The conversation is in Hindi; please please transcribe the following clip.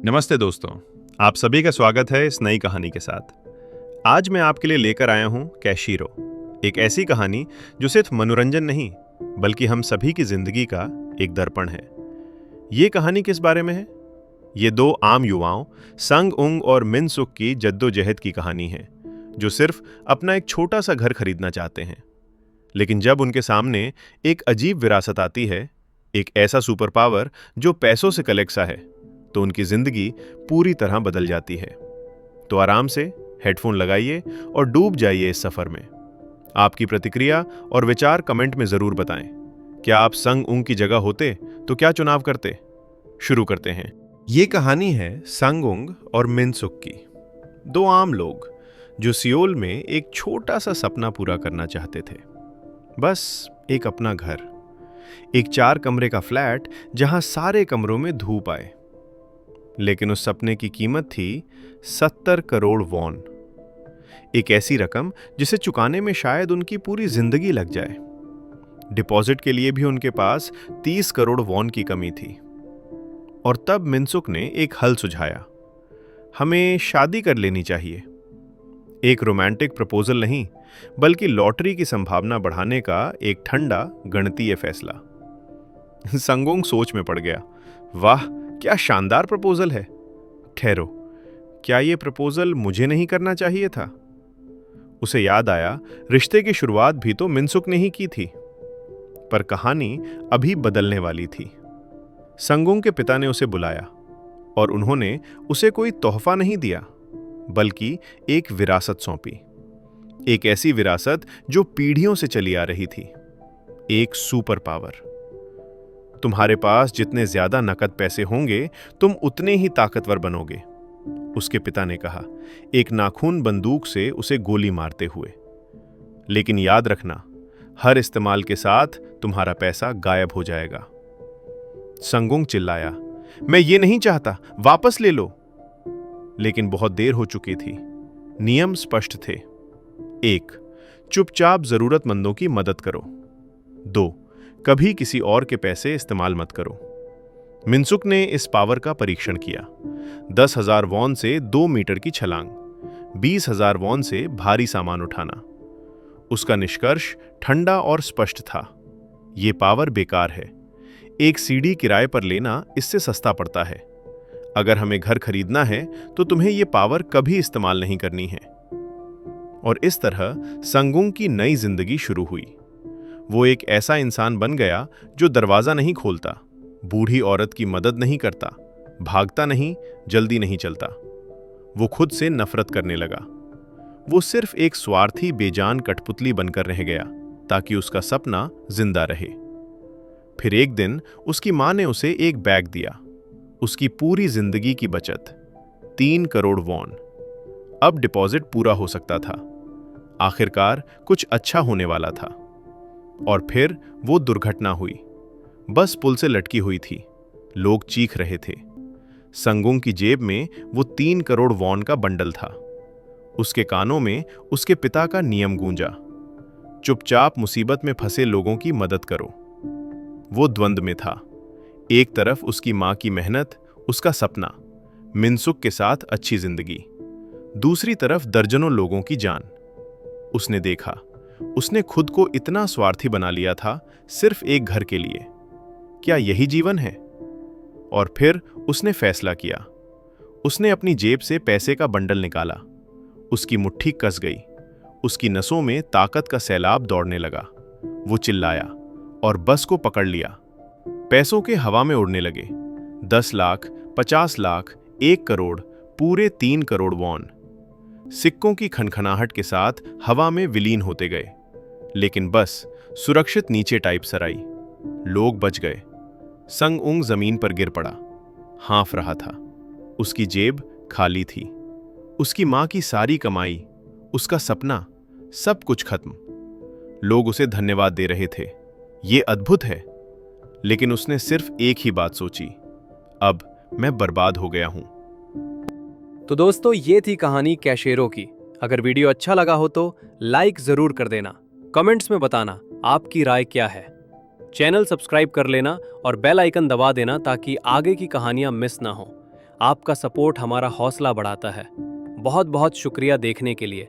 नमस्ते दोस्तों। आप सभी का स्वागत है इस नई कहानी के साथ। आज मैं आपके लिए लेकर आया हूं कैशिरो, एक ऐसी कहानी जो सिर्फ मनोरंजन नहीं बल्कि हम सभी की जिंदगी का एक दर्पण है। ये कहानी किस बारे में है? ये दो आम युवाओं संग उंग और मिन सुक की जद्दोजहद की कहानी है, जो सिर्फ अपना एक छोटा सा घर खरीदना चाहते हैं। लेकिन जब उनके सामने एक अजीब विरासत आती है, एक ऐसा सुपर पावर जो पैसों से कलेक्ट सा है, तो उनकी जिंदगी पूरी तरह बदल जाती है। तो आराम से हेडफोन लगाइए और डूब जाइए इस सफर में। आपकी प्रतिक्रिया और विचार कमेंट में जरूर बताएं। क्या आप संग उंग की जगह होते तो क्या चुनाव करते? शुरू करते हैं। ये कहानी है संग उंग और मिन सुक की, दो आम लोग जो सियोल में एक छोटा सा सपना पूरा करना चाहते थे। बस एक अपना घर, एक 4 कमरे का फ्लैट जहां सारे कमरों में धूप आए। लेकिन उस सपने की कीमत थी 70 करोड़ वॉन, एक ऐसी रकम जिसे चुकाने में शायद उनकी पूरी जिंदगी लग जाए। डिपॉजिट के लिए भी उनके पास 30 करोड़ वॉन की कमी थी। और तब मिनसुक ने एक हल सुझाया, हमें शादी कर लेनी चाहिए। एक रोमांटिक प्रपोजल नहीं, बल्कि लॉटरी की संभावना बढ़ाने का एक ठंडा गणितीय फैसला। संगोंग सोच में पड़ गया। वाह, क्या शानदार प्रपोजल है। ठहरो, क्या यह प्रपोजल मुझे नहीं करना चाहिए था? उसे याद आया, रिश्ते की शुरुआत भी तो मिनसुक ने ही की थी। पर कहानी अभी बदलने वाली थी। संगोंग के पिता ने उसे बुलाया और उन्होंने उसे कोई तोहफा नहीं दिया, बल्कि एक विरासत सौंपी। एक ऐसी विरासत जो पीढ़ियों से चली आ रही थी, एक सुपर पावर। तुम्हारे पास जितने ज्यादा नकद पैसे होंगे, तुम उतने ही ताकतवर बनोगे, उसके पिता ने कहा, एक नाखून बंदूक से उसे गोली मारते हुए। लेकिन याद रखना, हर इस्तेमाल के साथ तुम्हारा पैसा गायब हो जाएगा। संगोंग चिल्लाया, मैं ये नहीं चाहता, वापस ले लो। लेकिन बहुत देर हो चुकी थी। नियम स्पष्ट थे। 1, चुपचाप जरूरतमंदों की मदद करो। 2, कभी किसी और के पैसे इस्तेमाल मत करो। मिनसुक ने इस पावर का परीक्षण किया। 10,000 वॉन से 2 मीटर की छलांग, 20,000 वॉन से भारी सामान उठाना। उसका निष्कर्ष ठंडा और स्पष्ट था, यह पावर बेकार है। एक सीढ़ी किराए पर लेना इससे सस्ता पड़ता है। अगर हमें घर खरीदना है तो तुम्हें यह पावर कभी इस्तेमाल नहीं करनी है। और इस तरह संगुंग की नई जिंदगी शुरू हुई। वो एक ऐसा इंसान बन गया जो दरवाजा नहीं खोलता, बूढ़ी औरत की मदद नहीं करता, भागता नहीं, जल्दी नहीं चलता। वो खुद से नफरत करने लगा। वो सिर्फ एक स्वार्थी बेजान कठपुतली बनकर रह गया ताकि उसका सपना जिंदा रहे। फिर एक दिन उसकी मां ने उसे एक बैग दिया, उसकी पूरी जिंदगी की बचत, 3 करोड़ वॉन। अब डिपॉजिट पूरा हो सकता था। आखिरकार कुछ अच्छा होने वाला था। और फिर वो दुर्घटना हुई। बस पुल से लटकी हुई थी। लोग चीख रहे थे। संगुंग की जेब में वो 3 करोड़ वॉन का बंडल था। उसके कानों में उसके पिता का नियम गूंजा, चुपचाप मुसीबत में फंसे लोगों की मदद करो। वो द्वंद में था। एक तरफ उसकी मां की मेहनत, उसका सपना, मिनसुक के साथ अच्छी जिंदगी। दूसरी तरफ दर्जनों लोगों की जान। उसने देखा, उसने खुद को इतना स्वार्थी बना लिया था सिर्फ एक घर के लिए। क्या यही जीवन है? और फिर उसने फैसला किया। उसने अपनी जेब से पैसे का बंडल निकाला। उसकी मुट्ठी कस गई। उसकी नसों में ताकत का सैलाब दौड़ने लगा। वो चिल्लाया और बस को पकड़ लिया। पैसों के हवा में उड़ने लगे। 10 लाख, 50 लाख, 1 करोड़, पूरे 3 करोड़ वॉन सिक्कों की खनखनाहट के साथ हवा में विलीन होते गए। लेकिन बस सुरक्षित नीचे टाइप सराई। लोग बच गए। संग उंग जमीन पर गिर पड़ा, हाँफ रहा था। उसकी जेब खाली थी। उसकी मां की सारी कमाई, उसका सपना, सब कुछ खत्म। लोग उसे धन्यवाद दे रहे थे, ये अद्भुत है। लेकिन उसने सिर्फ एक ही बात सोची, अब मैं बर्बाद हो गया हूं। तो दोस्तों, ये थी कहानी कैशेरो की। अगर वीडियो अच्छा लगा हो तो लाइक जरूर कर देना, कमेंट्स में बताना आपकी राय क्या है। चैनल सब्सक्राइब कर लेना और बेल आइकन दबा देना ताकि आगे की कहानियां मिस ना हो। आपका सपोर्ट हमारा हौसला बढ़ाता है। बहुत बहुत शुक्रिया देखने के लिए।